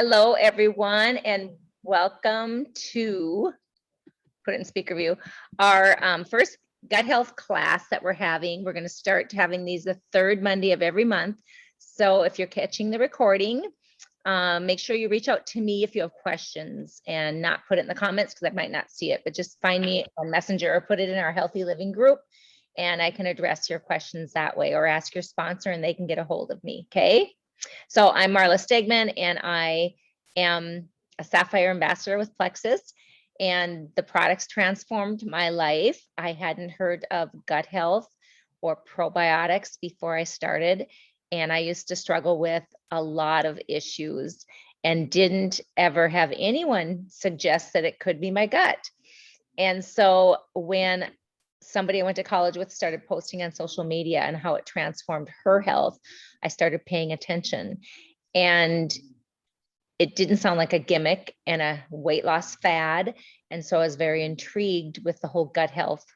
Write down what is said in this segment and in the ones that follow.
Hello, everyone, and welcome to, put it in speaker view, our first gut health class that we're having. We're going to start having these the third Monday of every month. So if you're catching the recording, make sure you reach out to me if you have questions and not put it in the comments because I might not see it, but just find me on Messenger or put it in our Healthy Living group and I can address your questions that way, or ask your sponsor and they can get a hold of me, okay? So I'm Marla Stegman, and I am a Sapphire Ambassador with Plexus, and the products transformed my life. I hadn't heard of gut health or probiotics before I started, and I used to struggle with a lot of issues and didn't ever have anyone suggest that it could be my gut. And so when somebody I went to college with started posting on social media and how it transformed her health, I started paying attention. And it didn't sound like a gimmick and a weight loss fad. And so I was very intrigued with the whole gut health.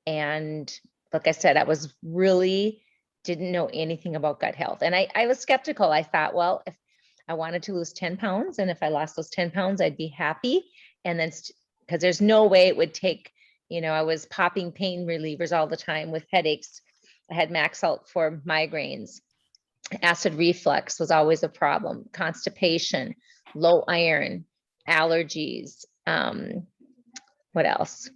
And like I said, I was really didn't know anything about gut health. And I was skeptical. I thought, well, if I wanted to lose 10 pounds and if I lost those 10 pounds, I'd be happy. And then because there's no way it would take, I was popping pain relievers all the time with headaches. I had Maxalt for migraines. Acid reflux was always a problem. Constipation, low iron, allergies. What else?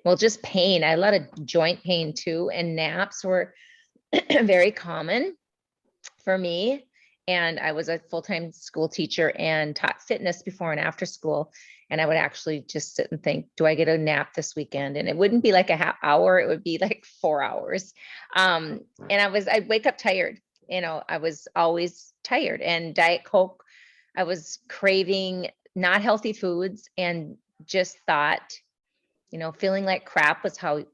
Well, just pain. I had a lot of joint pain too. And naps were very common for me. And I was a full-time school teacher and taught fitness before and after school. And I would actually just sit and think, do I get a nap this weekend? And it wouldn't be like a half hour, it would be like 4 hours. And I'd wake up tired. I was always tired. And Diet Coke, I was craving not healthy foods and just thought, feeling like crap was how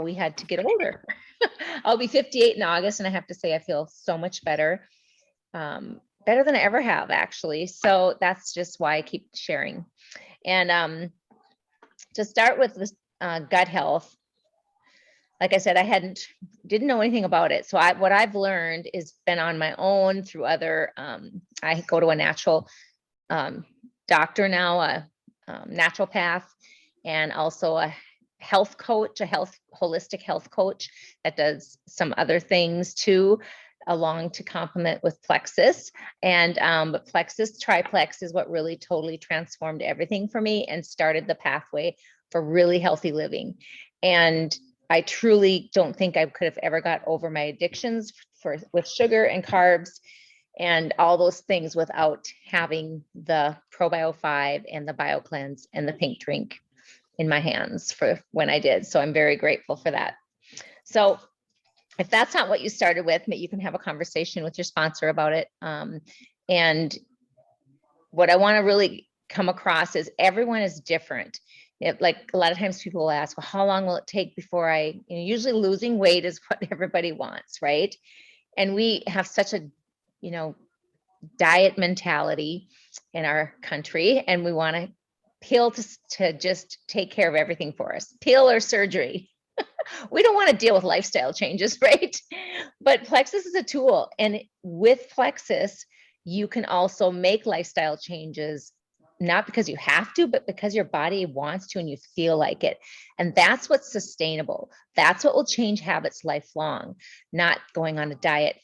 we had to get older. I'll be 58 in August, and I have to say I feel so much better. Better than I ever have, actually. So that's just why I keep sharing. And to start with this gut health, like I said, didn't know anything about it. So what I've learned is been on my own through other, I go to a natural doctor now, a naturopath, and also a health coach, holistic health coach that does some other things too, along to complement with Plexus. And but Plexus Triplex is what really totally transformed everything for me and started the pathway for really healthy living. And I truly don't think I could have ever got over my addictions with sugar and carbs and all those things without having the Probio 5 and the BioCleanse and the pink drink in my hands for when I did. So I'm very grateful for that. So if that's not what you started with, you can have a conversation with your sponsor about it. And what I want to really come across is everyone is different. Like a lot of times people will ask, well, how long will it take before usually losing weight is what everybody wants, right? And we have such a, diet mentality in our country, and we want to pill to just take care of everything for us, pill or surgery. We don't want to deal with lifestyle changes, right? But Plexus is a tool. And with Plexus, you can also make lifestyle changes, not because you have to, but because your body wants to and you feel like it. And that's what's sustainable. That's what will change habits lifelong, not going on a diet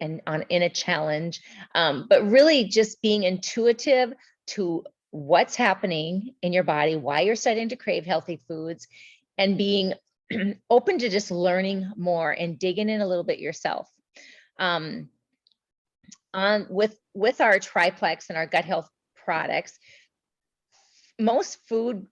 and in a challenge, but really just being intuitive to what's happening in your body, why you're starting to crave healthy foods, and being open to just learning more and digging in a little bit yourself. With our triplex and our gut health products, most food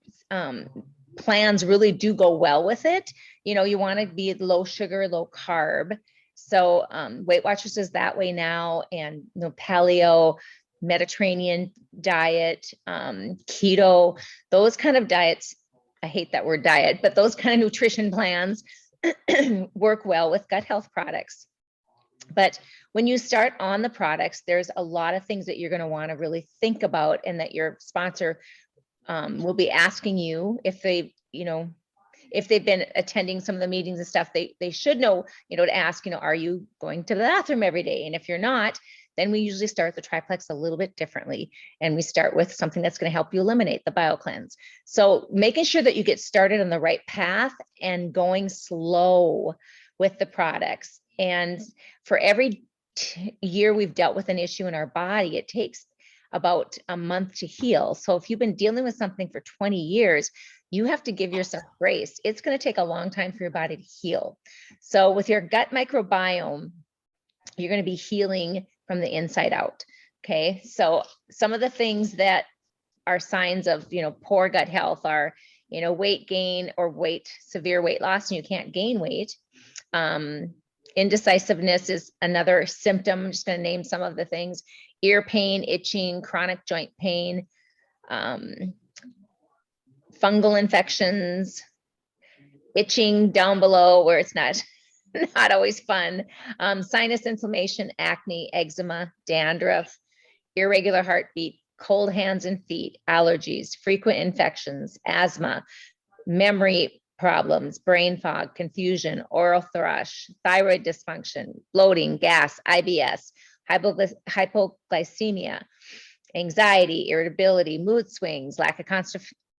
plans really do go well with it. You want to be low sugar, low carb. So Weight Watchers is that way now, and paleo, Mediterranean diet, keto, those kind of diets. I hate that word diet, but those kind of nutrition plans work well with gut health products. But when you start on the products, there's a lot of things that you're going to want to really think about, and that your sponsor will be asking you if they, if they've been attending some of the meetings and stuff, they should know, to ask, are you going to the bathroom every day? And if you're not, then we usually start the triplex a little bit differently. And we start with something that's going to help you eliminate the BioCleanse. So making sure that you get started on the right path and going slow with the products. And for every year we've dealt with an issue in our body, it takes about a month to heal. So if you've been dealing with something for 20 years, you have to give yourself grace. It's going to take a long time for your body to heal. So with your gut microbiome, you're going to be healing from the inside out. Okay. So some of the things that are signs of, poor gut health are, weight gain or severe weight loss, and you can't gain weight. Indecisiveness is another symptom. I'm just going to name some of the things: ear pain, itching, chronic joint pain, fungal infections, itching down below where it's not always fun, sinus inflammation, acne, eczema, dandruff, irregular heartbeat, cold hands and feet, allergies, frequent infections, asthma, memory problems, brain fog, confusion, oral thrush, thyroid dysfunction, bloating, gas, IBS, hypoglycemia, anxiety, irritability, mood swings, lack of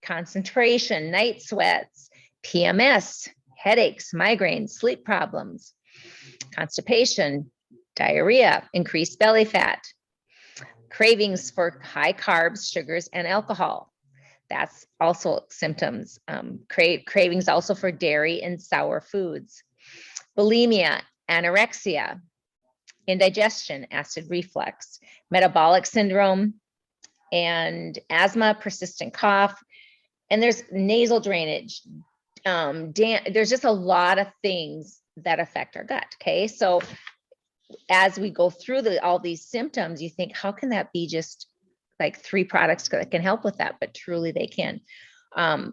concentration, night sweats, PMS, headaches, migraines, sleep problems, constipation, diarrhea, increased belly fat, cravings for high carbs, sugars, and alcohol. That's also symptoms. Cravings also for dairy and sour foods. Bulimia, anorexia, indigestion, acid reflux, metabolic syndrome, and asthma, persistent cough. And there's nasal drainage. There's just a lot of things that affect our gut. Okay. So as we go through all these symptoms, you think, how can that be just like 3 products that can help with that? But truly they can.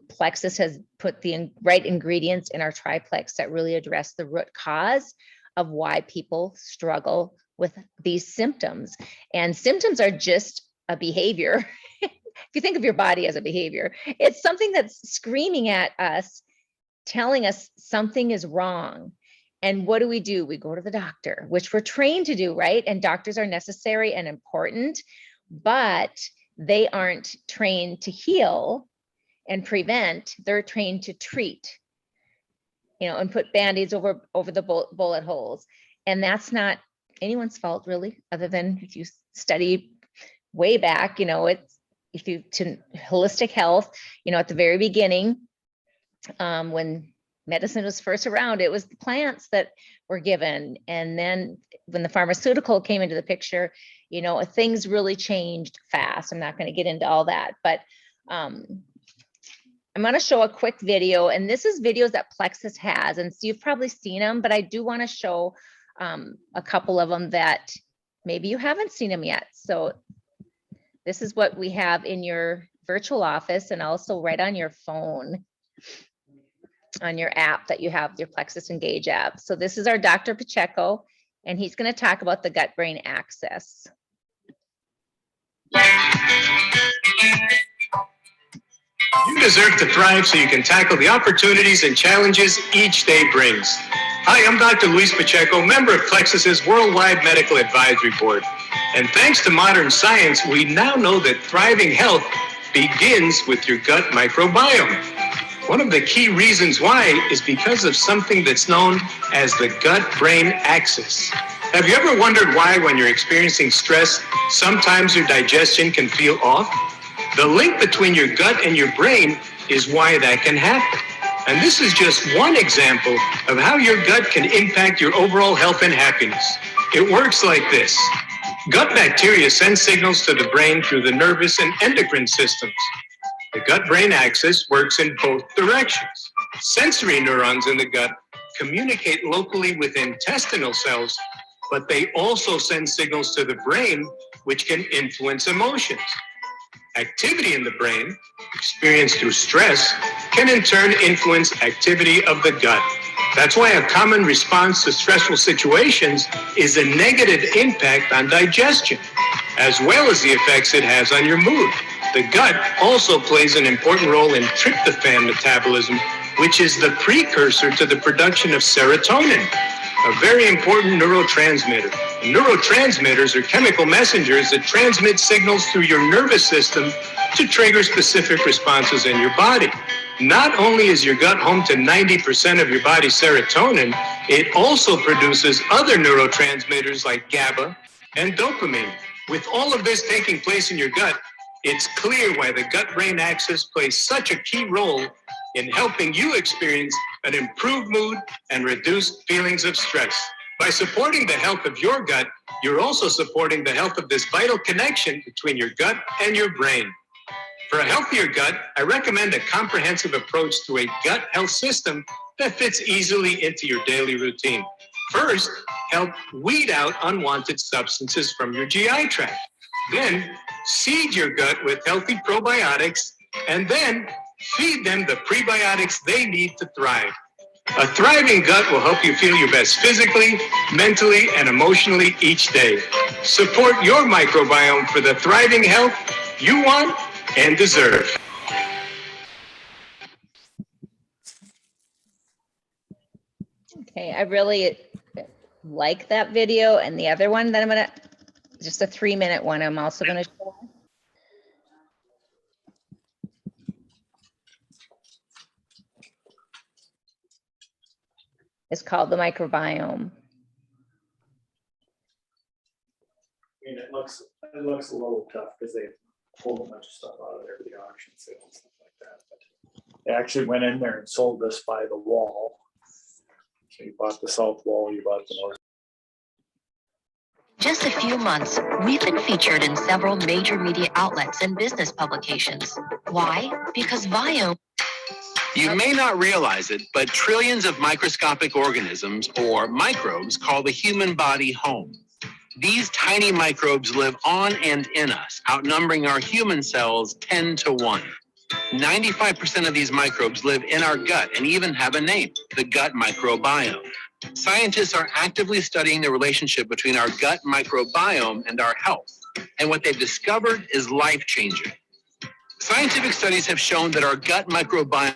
Plexus has put the right ingredients in our triplex that really address the root cause of why people struggle with these symptoms. And symptoms are just a behavior. If you think of your body as a behavior, it's something that's screaming at us, telling us something is wrong. And what do? We go to the doctor, which we're trained to do, right? And doctors are necessary and important, but they aren't trained to heal and prevent. They're trained to treat, and put Band-Aids over the bullet holes. And that's not anyone's fault, really, other than if you study way back, to holistic health, at the very beginning, when medicine was first around, it was the plants that were given. And then when the pharmaceutical came into the picture, things really changed fast. I'm not going to get into all that, but I'm going to show a quick video. And this is videos that Plexus has. And so you've probably seen them, but I do want to show a couple of them that maybe you haven't seen them yet. So this is what we have in your virtual office and also right on your phone, on your app that you have, your Plexus Engage app. So this is our Dr. Pacheco, and he's going to talk about the gut-brain axis. You deserve to thrive so you can tackle the opportunities and challenges each day brings. Hi, I'm Dr. Luis Pacheco, member of Plexus's Worldwide Medical Advisory Board. And thanks to modern science, we now know that thriving health begins with your gut microbiome. One of the key reasons why is because of something that's known as the gut-brain axis. Have you ever wondered why, when you're experiencing stress, sometimes your digestion can feel off? The link between your gut and your brain is why that can happen. And this is just one example of how your gut can impact your overall health and happiness. It works like this. Gut bacteria send signals to the brain through the nervous and endocrine systems. The gut-brain axis works in both directions. Sensory neurons in the gut communicate locally with intestinal cells, but they also send signals to the brain, which can influence emotions. Activity in the brain, experienced through stress, can in turn influence activity of the gut. That's why a common response to stressful situations is a negative impact on digestion, as well as the effects it has on your mood. The gut also plays an important role in tryptophan metabolism, which is the precursor to the production of serotonin. a very important neurotransmitter. Neurotransmitters are chemical messengers that transmit signals through your nervous system to trigger specific responses in your body. Not only is your gut home to 90% of your body's serotonin, it also produces other neurotransmitters like GABA and dopamine. With all of this taking place in your gut, it's clear why the gut-brain axis plays such a key role in helping you experience an improved mood and reduced feelings of stress. By supporting the health of your gut, you're also supporting the health of this vital connection between your gut and your brain. For a healthier gut, I recommend a comprehensive approach to a gut health system that fits easily into your daily routine. First, help weed out unwanted substances from your GI tract. Then, seed your gut with healthy probiotics, and then feed them the prebiotics they need to thrive. A thriving gut will help you feel your best physically, mentally, and emotionally each day. Support your microbiome for the thriving health you want and deserve. Okay, I really like that video, and the other one that I'm gonna, just a 3-minute one, I'm also gonna show. It's called the microbiome. I mean, it looks a little tough because they pulled a bunch of stuff out of there, the auction sale and stuff like that. But they actually went in there and sold this by the wall. So you bought the south wall, you bought the north. Just a few months, we've been featured in several major media outlets and business publications. Why? Because Biome. You may not realize it, but trillions of microscopic organisms, or microbes, call the human body home. These tiny microbes live on and in us, outnumbering our human cells 10 to 1. 95% of these microbes live in our gut and even have a name, the gut microbiome. Scientists are actively studying the relationship between our gut microbiome and our health, and what they've discovered is life-changing. Scientific studies have shown that our gut microbiome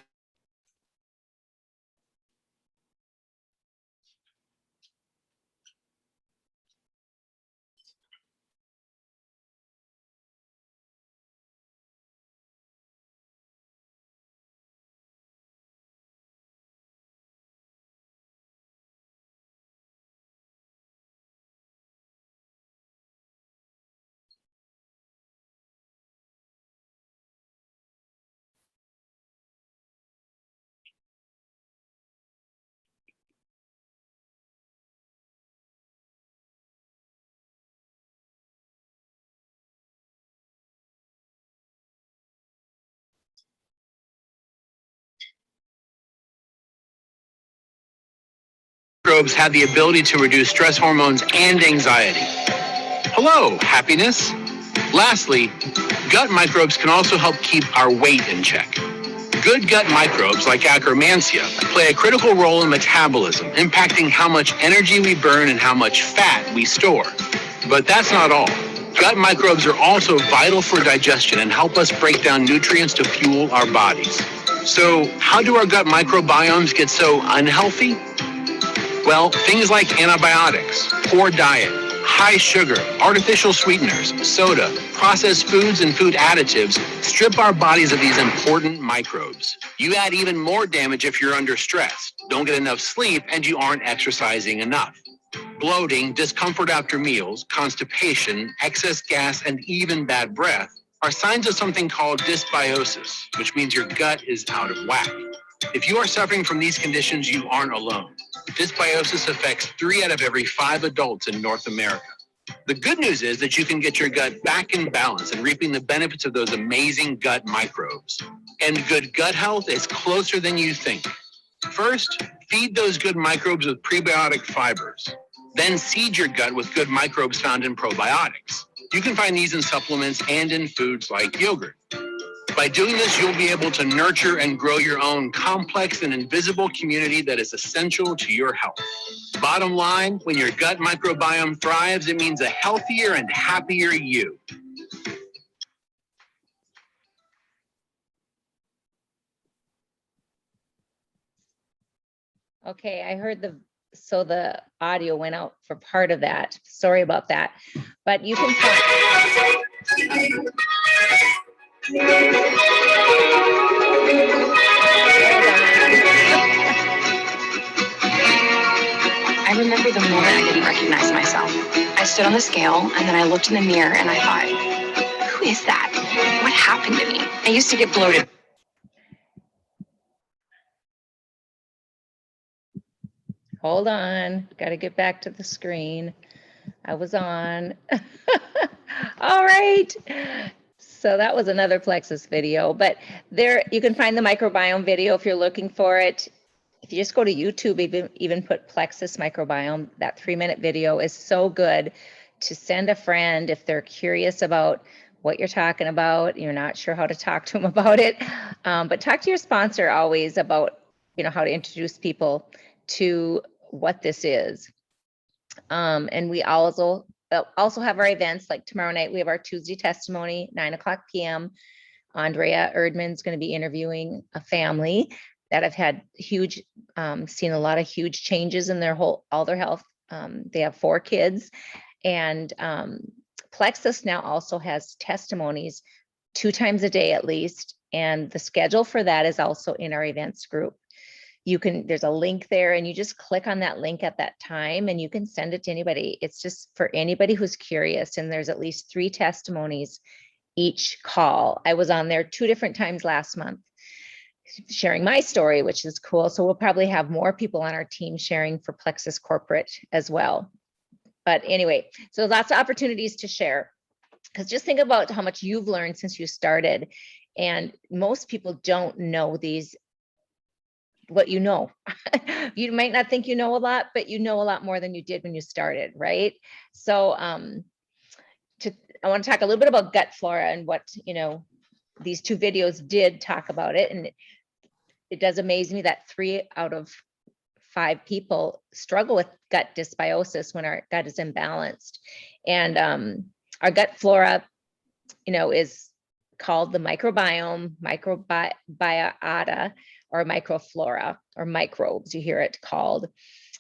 microbes have the ability to reduce stress hormones and anxiety. Hello, happiness. Lastly, gut microbes can also help keep our weight in check. Good gut microbes like Akkermansia play a critical role in metabolism, impacting how much energy we burn and how much fat we store. But that's not all. Gut microbes are also vital for digestion and help us break down nutrients to fuel our bodies. So, how do our gut microbiomes get so unhealthy? Well, things like antibiotics, poor diet, high sugar, artificial sweeteners, soda, processed foods, and food additives strip our bodies of these important microbes. You add even more damage if you're under stress, don't get enough sleep, and you aren't exercising enough. Bloating, discomfort after meals, constipation, excess gas, and even bad breath are signs of something called dysbiosis, which means your gut is out of whack. If you are suffering from these conditions, you aren't alone. Dysbiosis affects 3 out of every 5 adults in North America. The good news is that you can get your gut back in balance and reaping the benefits of those amazing gut microbes. And good gut health is closer than you think. First, feed those good microbes with prebiotic fibers. Then seed your gut with good microbes found in probiotics. You can find these in supplements and in foods like yogurt. By doing this, you'll be able to nurture and grow your own complex and invisible community that is essential to your health. Bottom line, when your gut microbiome thrives, it means a healthier and happier you. Okay, I heard the so the audio went out for part of that. Sorry about that. But you can find, I remember the moment I didn't recognize myself. I stood on the scale and then I looked in the mirror and I thought, who is that? What happened to me? I used to get bloated. hold on, got to get back to the screen. I was on. All right. So that was another plexus video, but there you can find the microbiome video if you're looking for it. If you just go to YouTube, even put plexus microbiome, that 3-minute video is so good to send a friend if they're curious about what you're talking about. You're not sure how to talk to them about it, but talk to your sponsor always about, how to introduce people to what this is. And we also have our events, like tomorrow night, we have our Tuesday testimony, 9:00 p.m. Andrea Erdman's going to be interviewing a family that have had seen a lot of huge changes in all their health. They have 4 kids, and Plexus now also has testimonies 2 times a day at least. And the schedule for that is also in our events group. There's a link there, and you just click on that link at that time and you can send it to anybody. It's just for anybody who's curious. And there's at least 3 testimonies each call. I was on there 2 different times last month sharing my story, which is cool. So we'll probably have more people on our team sharing for Plexus Corporate as well. But anyway, so lots of opportunities to share, because just think about how much you've learned since you started. And most people don't know what you know. You might not think you know a lot, but you know a lot more than you did when you started, right? So I want to talk a little bit about gut flora and what, these 2 videos did talk about it. And it does amaze me that 3 out of 5 people struggle with gut dysbiosis when our gut is imbalanced. And our gut flora, is called the microbiome, microbiota, or microflora, or microbes, you hear it called.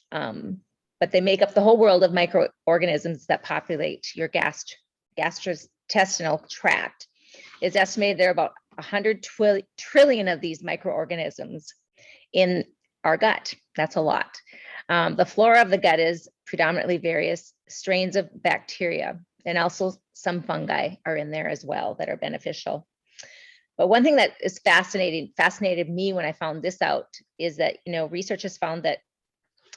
But they make up the whole world of microorganisms that populate your gastrointestinal tract. It's estimated there are about 100 trillion of these microorganisms in our gut. That's a lot. The flora of the gut is predominantly various strains of bacteria, and also some fungi are in there as well that are beneficial. But one thing that is fascinated me when I found this out is that, research has found that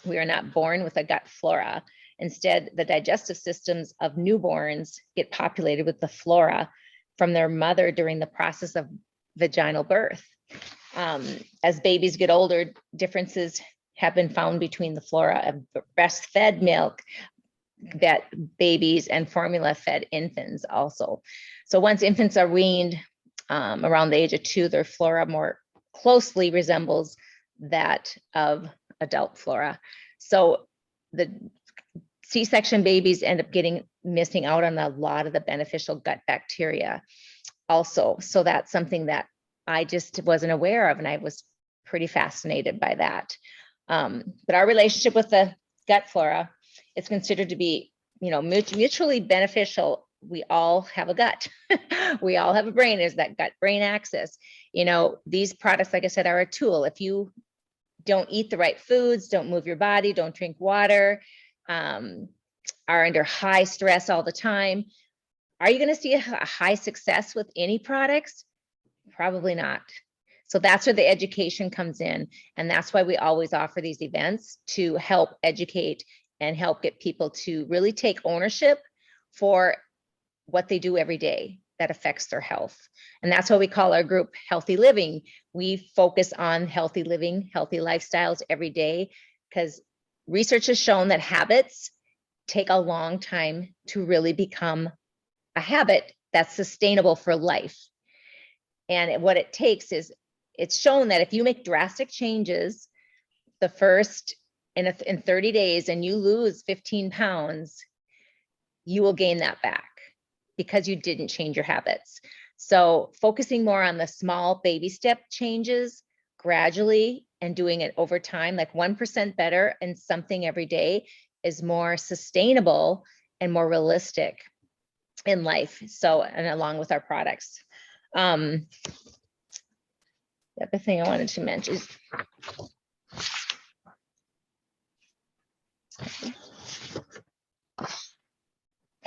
we are not born with a gut flora. Instead, the digestive systems of newborns get populated with the flora from their mother during the process of vaginal birth. As babies get older, differences have been found between the flora of breastfed milk that babies and formula-fed infants also. So once infants are weaned around the age of 2, their flora more closely resembles that of adult flora. So the C-section babies end up missing out on a lot of the beneficial gut bacteria also. So that's something that I just wasn't aware of, and I was pretty fascinated by that. But our relationship with the gut flora is considered to be, mutually beneficial. We all have a gut. We all have a brain. There's that gut-brain axis. These products, like I said, are a tool. If you don't eat the right foods, don't move your body, don't drink water, are under high stress all the time, are you going to see a high success with any products? Probably not. So that's where the education comes in. And that's why we always offer these events, to help educate and help get people to really take ownership for what they do every day that affects their health. And that's why we call our group Healthy Living. We focus on healthy living, healthy lifestyles every day, because research has shown that habits take a long time to really become a habit that's sustainable for life. And what it takes is, it's shown that if you make drastic changes the first in 30 days and you lose 15 pounds, you will gain that back because you didn't change your habits. So focusing more on the small baby step changes gradually and doing it over time, like 1% better and something every day is more sustainable and more realistic in life. So, and along with our products. The other thing I wanted to mention is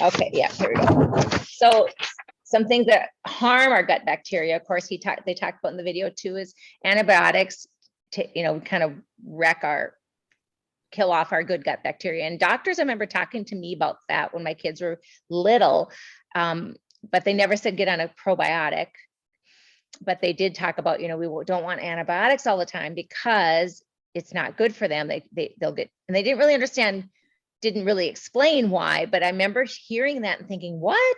okay, yeah, here we go. So some things that harm our gut bacteria, of course, they talked about in the video too, is antibiotics to, kind of kill off our good gut bacteria. And doctors, I remember talking to me about that when my kids were little, but they never said get on a probiotic. But they did talk about, we don't want antibiotics all the time because it's not good for them. They'll get, and they didn't really understand, didn't really explain why, but I remember hearing that and thinking, what?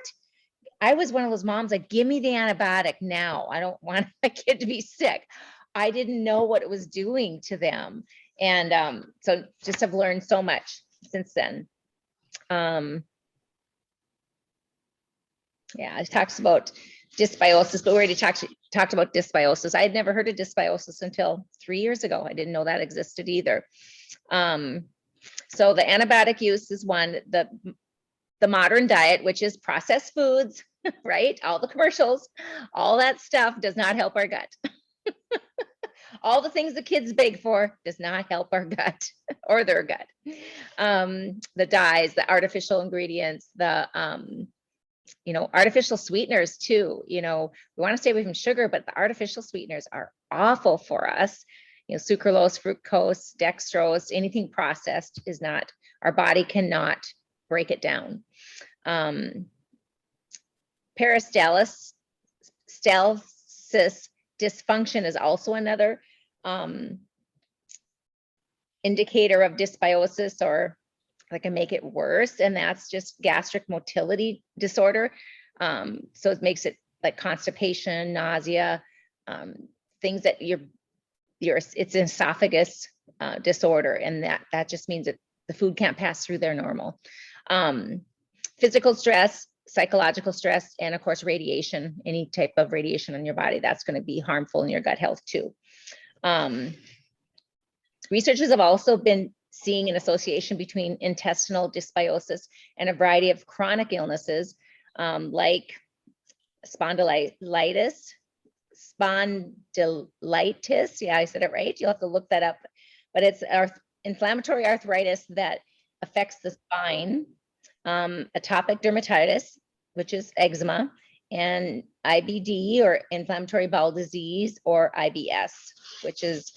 I was one of those moms like, give me the antibiotic now. I don't want my kid to be sick. I didn't know what it was doing to them. And so just have learned so much since then. Yeah, it talks about dysbiosis, but we already talked about dysbiosis. I had never heard of dysbiosis until 3 years ago. I didn't know that existed either. So the antibiotic use is one, the modern diet, which is processed foods, right? All the commercials, all that stuff does not help our gut. All the things the kids beg for does not help our gut or their gut. The dyes, the artificial ingredients, the artificial sweeteners too. We want to stay away from sugar, but the artificial sweeteners are awful for us. Sucralose, fructose, dextrose, anything processed is not, our body cannot break it down. Peristalsis dysfunction is also another indicator of dysbiosis, or that can make it worse, and that's just gastric motility disorder. So it makes it like constipation, nausea, things that it's an esophagus disorder, and that just means that the food can't pass through there normal. Physical stress, psychological stress, and of course radiation, any type of radiation on your body, that's going to be harmful in your gut health too. Researchers have also been seeing an association between intestinal dysbiosis and a variety of chronic illnesses like spondylitis. Yeah, I said it right. You'll have to look that up. But it's inflammatory arthritis that affects the spine, atopic dermatitis, which is eczema, and IBD, or inflammatory bowel disease, or IBS, which is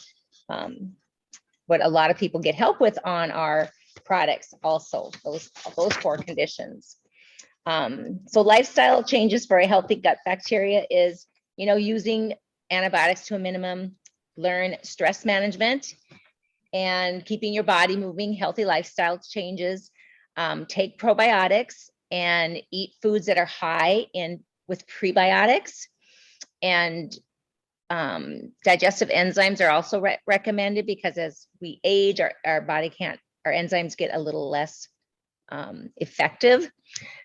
what a lot of people get help with on our products also, those 4 conditions. So lifestyle changes for a healthy gut bacteria is, using antibiotics to a minimum, learn stress management, and keeping your body moving, healthy lifestyle changes, take probiotics, and eat foods that are high with prebiotics, and digestive enzymes are also recommended, because as we age, our enzymes get a little less effective.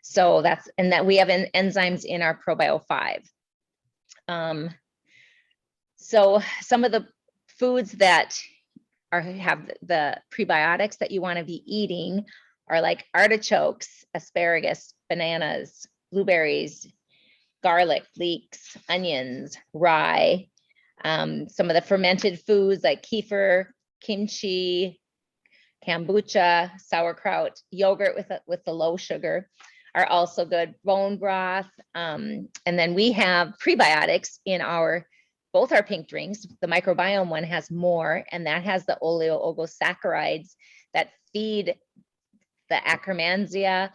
So that we have enzymes in our ProBio 5. So some of the foods that have the prebiotics that you want to be eating are like artichokes, asparagus, bananas, blueberries, garlic, leeks, onions, rye, some of the fermented foods like kefir, kimchi, kombucha, sauerkraut, yogurt with the low sugar are also good. Bone broth, and then we have prebiotics in both our pink drinks. The microbiome one has more, and that has the oleoogosaccharides that feed the Akkermansia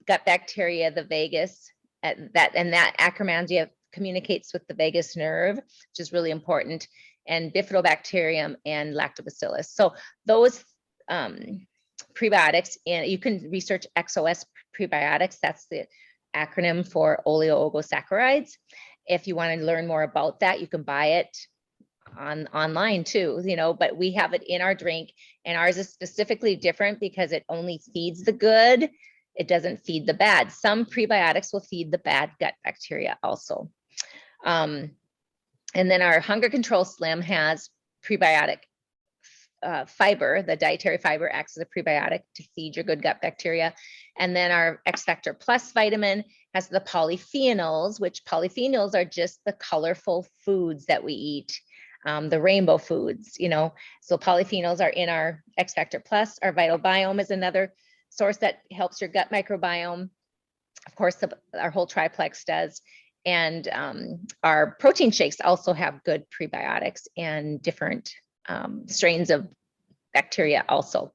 gut bacteria, the vagus, and that Akkermansia communicates with the vagus nerve, which is really important, and bifidobacterium and lactobacillus. So those prebiotics, and you can research XOS prebiotics. That's the acronym for oleoogosaccharides. If you want to learn more about that, you can buy it online too, but we have it in our drink, and ours is specifically different because it only feeds the good. It doesn't feed the bad. Some prebiotics will feed the bad gut bacteria also. And then our Hunger Control Slim has prebiotic fiber. The dietary fiber acts as a prebiotic to feed your good gut bacteria. And then our X Factor Plus vitamin has the polyphenols, which polyphenols are just the colorful foods that we eat, the rainbow foods, you know. So polyphenols are in our X Factor Plus. Our Vital Biome is another source that helps your gut microbiome. Of course, our whole triplex does. And our protein shakes also have good prebiotics and different strains of bacteria also.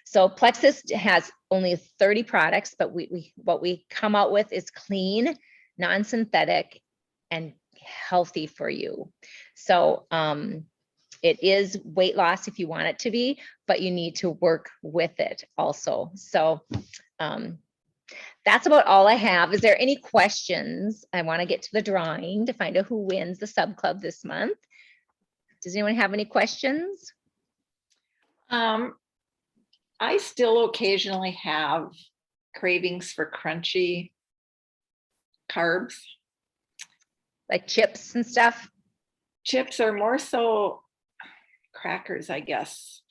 So Plexus has only 30 products, but what we come out with is clean, non-synthetic, and healthy for you. So it is weight loss if you want it to be, but you need to work with it also. So that's about all I have. Is there any questions? I want to get to the drawing to find out who wins the sub club this month. Does anyone have any questions? I still occasionally have cravings for crunchy carbs. Like chips and stuff? Chips are more so crackers, I guess.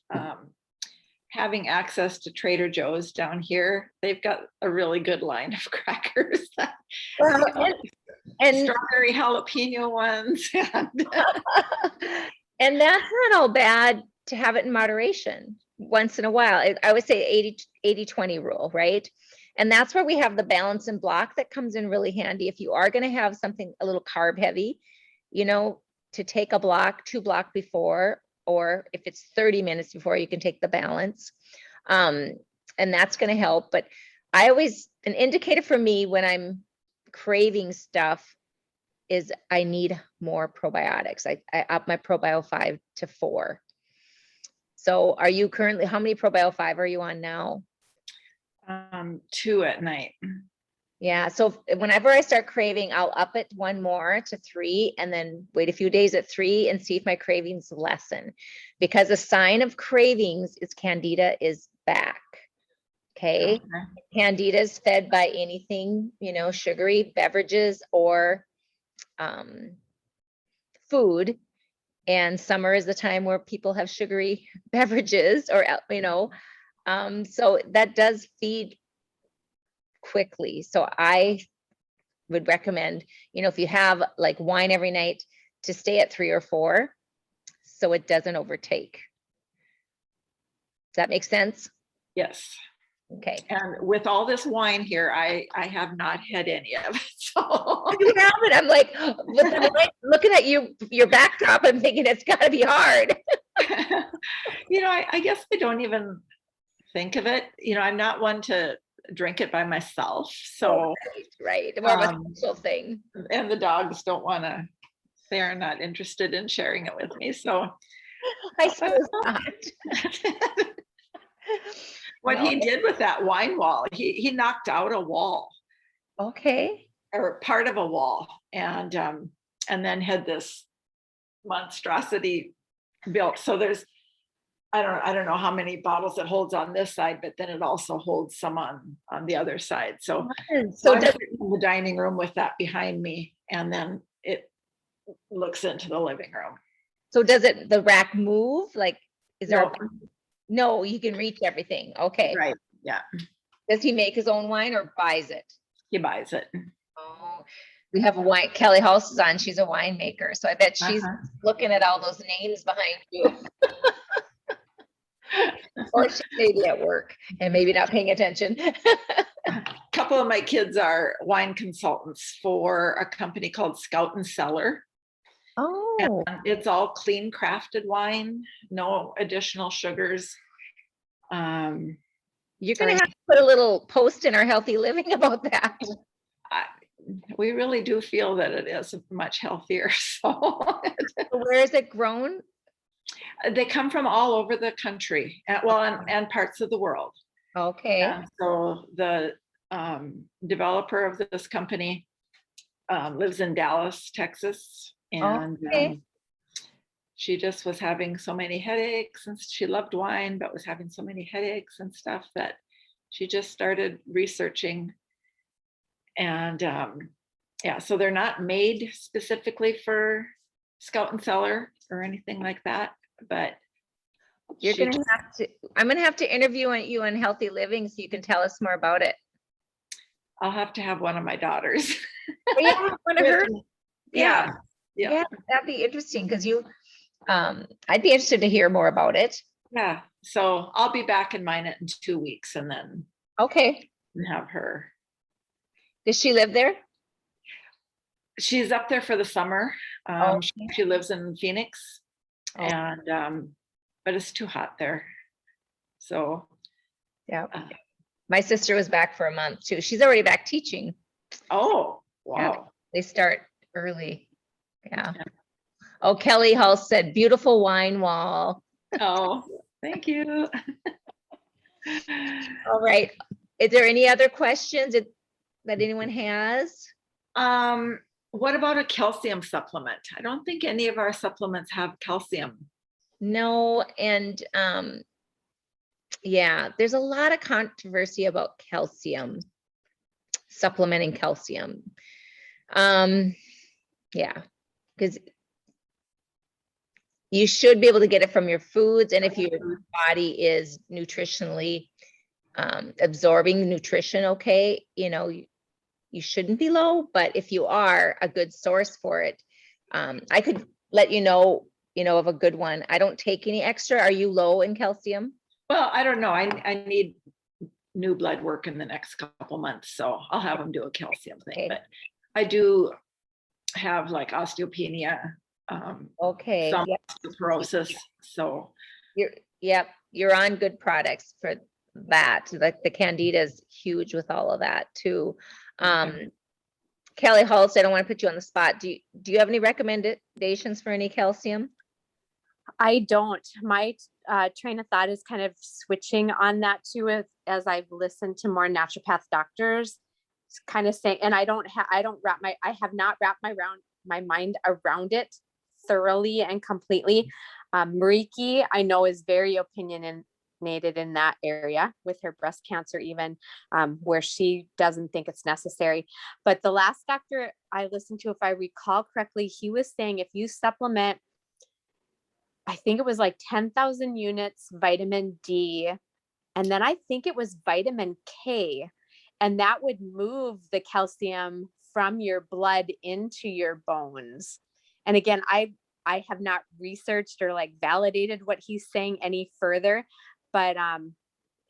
Having access to Trader Joe's down here, they've got a really good line of crackers. And strawberry jalapeno ones. and that's not all bad to have it in moderation once in a while. I would say 80-20 rule, right? And that's where we have the balance and block that comes in really handy. If you are going to have something a little carb heavy, you know, to take a block, 2 block before, or if it's 30 minutes before, you can take the balance. And that's going to help. But an indicator for me when I'm craving stuff is I need more probiotics. I up my ProBio 5 to 4. So are you currently, how many ProBio 5 are you on now? 2 at night. Yeah, so whenever I start craving, I'll up it 1 more to 3 and then wait a few days at 3 and see if my cravings lessen. Because a sign of cravings is Candida is back. Okay. Candida is fed by anything, you know, sugary beverages or food. And summer is the time where people have sugary beverages or, you know, so that does feed quickly. So I would recommend, you know, if you have like wine every night, to stay at 3 or 4 so it doesn't overtake. Does that make sense? Yes. Okay. And with all this wine here, I have not had any of it. So You have it. I'm like, looking at your backdrop, I'm thinking it's got to be hard. you know, I guess I don't even think of it. You know, I'm not one to drink it by myself. So right. More of a social thing. And the dogs don't want to, they're not interested in sharing it with me. So I suppose not. What he did with that wine wall, he knocked out a wall. Okay. Or part of a wall, and then had this monstrosity built. So there's, I don't know how many bottles it holds on this side, but then it also holds some on the other side. So I'm in the dining room with that behind me, and then it looks into the living room. So does the rack move? Like, is there? No, you can reach everything. Okay. Right. Yeah. Does he make his own wine or buys it? He buys it. Oh, we have a wine. Kelly House is on. She's a winemaker. So I bet she's looking at all those names behind you. Or she may be at work and maybe not paying attention. A couple of my kids are wine consultants for a company called Scout and Cellar. Oh, and it's all clean crafted wine, no additional sugars. You're going to have to put a little post in our Healthy Living about that. We really do feel that it is much healthier. So where is it grown? They come from all over the country, and parts of the world. Okay. And so the developer of this company lives in Dallas, Texas. And she just was having so many headaches, and she loved wine, but was having so many headaches and stuff that she just started researching. And so they're not made specifically for Scout and Cellar or anything like that, but You're she gonna just- have to, I'm gonna have to interview you on healthy living so you can tell us more about it. I'll have to have one of my daughters. Oh, yeah, one of her. Yeah, Yeah, yeah, that'd be interesting because you, I'd be interested to hear more about it. yeah. So I'll be back in mine in 2 weeks and then Okay. have her. Does she live there? She's up there for the summer. Oh. She lives in Phoenix, Oh. and but it's too hot there. So Yeah. uh, My sister was back for a month too. She's already back teaching. oh Yeah. wow. They start early. Yeah. Oh, Kelly Hull said, beautiful wine wall. Oh, thank you. All right. Is there any other questions that anyone has? What about a calcium supplement? I don't think any of our supplements have calcium. No, and yeah, there's a lot of controversy about calcium, supplementing calcium. Yeah, because you should be able to get it from your foods, and if your body is nutritionally absorbing nutrition, okay, you know, you shouldn't be low, but if you are, a good source for it, I could let you know of a good one. I don't take any extra. Are you low in calcium? Well, I don't know. I need new blood work in the next couple months, so I'll have them do a calcium thing. Okay. But I do have like osteopenia, Okay. some Yep. osteoporosis. So You're on good products for that. Like the Candida is huge with all of that too. Kelly Hall said, I don't want to put you on the spot. Do you have any recommendations for any calcium? I don't. My train of thought is kind of switching on that too, as I've listened to more naturopath doctors kind of saying, and I have not wrapped my mind around it thoroughly and completely. Mariki, I know, is very opinionated in that area with her breast cancer, even where she doesn't think it's necessary. But the last doctor I listened to, if I recall correctly, he was saying if you supplement, I think it was like 10,000 units vitamin D, and then I think it was vitamin K, and that would move the calcium from your blood into your bones. And again, I have not researched or like validated what he's saying any further, but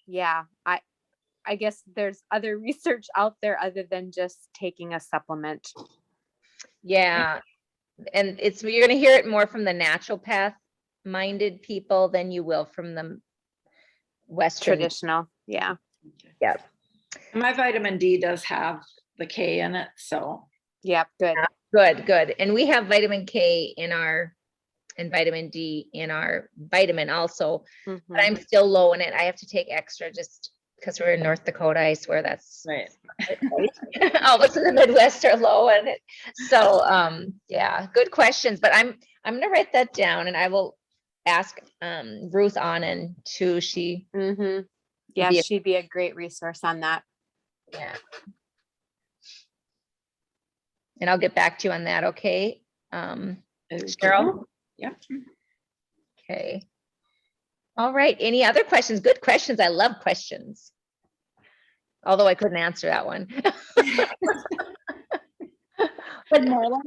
yeah, I guess there's other research out there other than just taking a supplement. Yeah, and you're going to hear it more from the naturopath minded people than you will from the Western. Traditional, yeah. Yeah. my vitamin D does have the K in it. So Yep, good. Good. And we have vitamin K and vitamin D in our vitamin also, Mhm. but I'm still low in it. I have to take extra just because we're in North Dakota. I swear that's right. all of us in the Midwest are low in it. So yeah, good questions. But I'm gonna write that down and I will ask Ruth Annan too. She Mhm. Yeah, be a- she'd be a great resource on that. yeah. And I'll get back to you on that, okay? Cheryl? Yeah. Okay. All right. Any other questions? Good questions. I love questions. Although I couldn't answer that one. But Marla,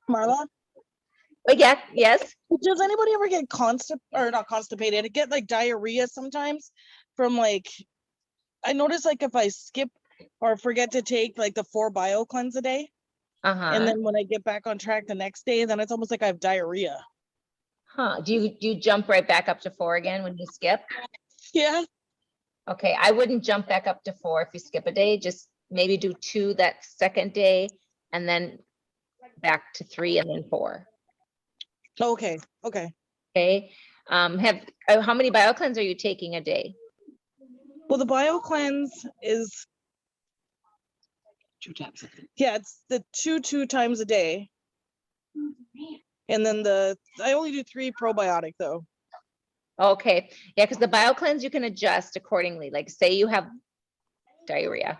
Marla, yeah, yes. does anybody ever get not constipated, get like diarrhea sometimes from like, I notice like if I skip or forget to take like the 4 bio cleanse a day, Uh-huh. and then when I get back on track the next day, then it's almost like I have diarrhea. Huh. Do you jump right back up to 4 again when you skip? Yeah. Okay, I wouldn't jump back up to 4 if you skip a day. Just maybe do 2 that second day and then back to 3 and then 4. Okay. Okay. How many BioCleanse are you taking a day? Well, the bio cleanse is 2 times a day. Yeah, it's the two times a day. And then I only do 3 probiotic though. Okay, yeah, because the BioCleanse you can adjust accordingly. Like say you have diarrhea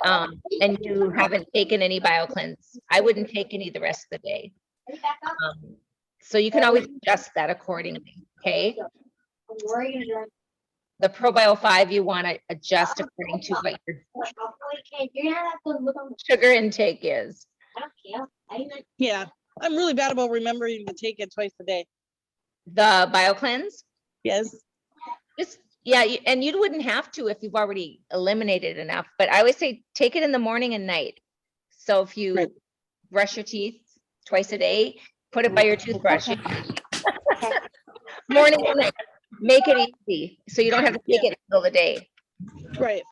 and you haven't taken any BioCleanse, I wouldn't take any the rest of the day. So you can always adjust that accordingly, okay? The ProBio 5, you want to adjust according to what your sugar intake is. Yeah, I'm really bad about remembering to take it twice a day. The BioCleanse? Yes. Just, yeah, and you wouldn't have to if you've already eliminated enough, but I always say take it in the morning and night. So if you Right. brush your teeth twice a day, put it by your toothbrush. Morning and night. Make it easy so you don't have to take it in the middle of the day. Right.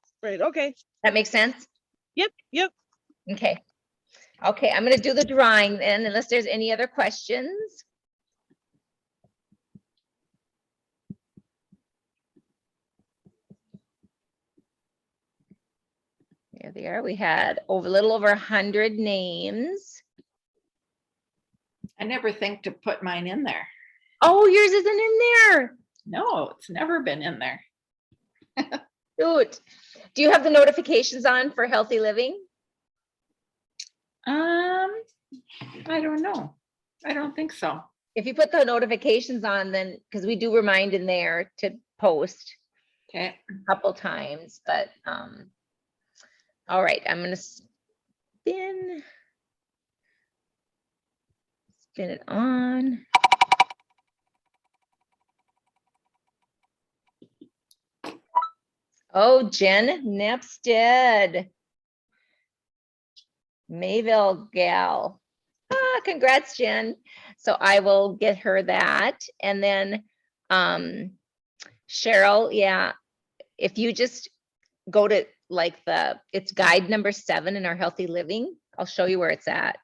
Okay. That makes sense? Yep. Okay. Okay, I'm gonna do the drawing then, unless there's any other questions. There they are. We had a little over 100 names. I never think to put mine in there. Oh, yours isn't in there. No, it's never been in there. Shoot. Do you have the notifications on for healthy living? I don't know. I don't think so. If you put the notifications on, then, because we do remind in there to post Okay. a couple times, but, all right, I'm gonna spin it on. Oh, Jen Nepstead. Mayville gal. Ah, congrats, Jen. So I will get her that. And then Cheryl, yeah, if you just go to like it's guide number 7 in our healthy living. I'll show you where it's at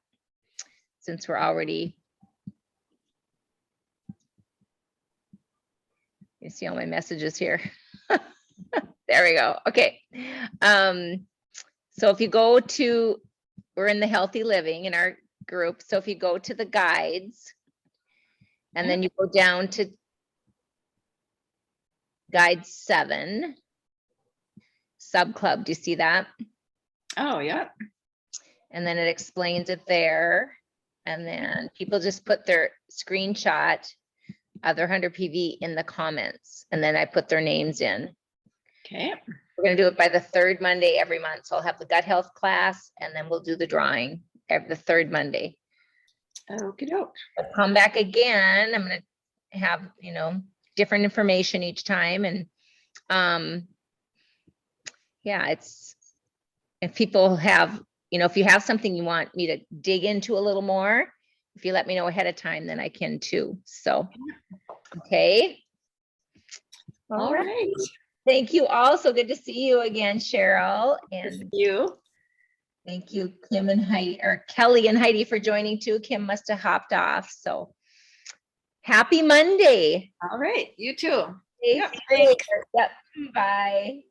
since we're already. You see all my messages here. There we go. Okay. So if you go to, we're in the healthy living in our group. So if you go to the guides and then you go down to guide 7, sub club, do you see that? Oh, yeah. And then it explains it there. And then people just put their screenshot of their 100 PV in the comments. And then I put their names in. Okay. We're gonna do it by the 3rd Monday every month. So I'll have the gut health class and then we'll do the drawing every the 3rd Monday. Okie doke. But come back again. I'm gonna have, different information each time. And yeah, it's, if people have, if you have something you want me to dig into a little more, if you let me know ahead of time, then I can too. So, okay. All right. Thank you all. So good to see you again, Cheryl. And You. thank you, Kim and Heidi, or Kelly and Heidi for joining too. Kim must have hopped off. So happy Monday. All right. You too. Yep. Bye.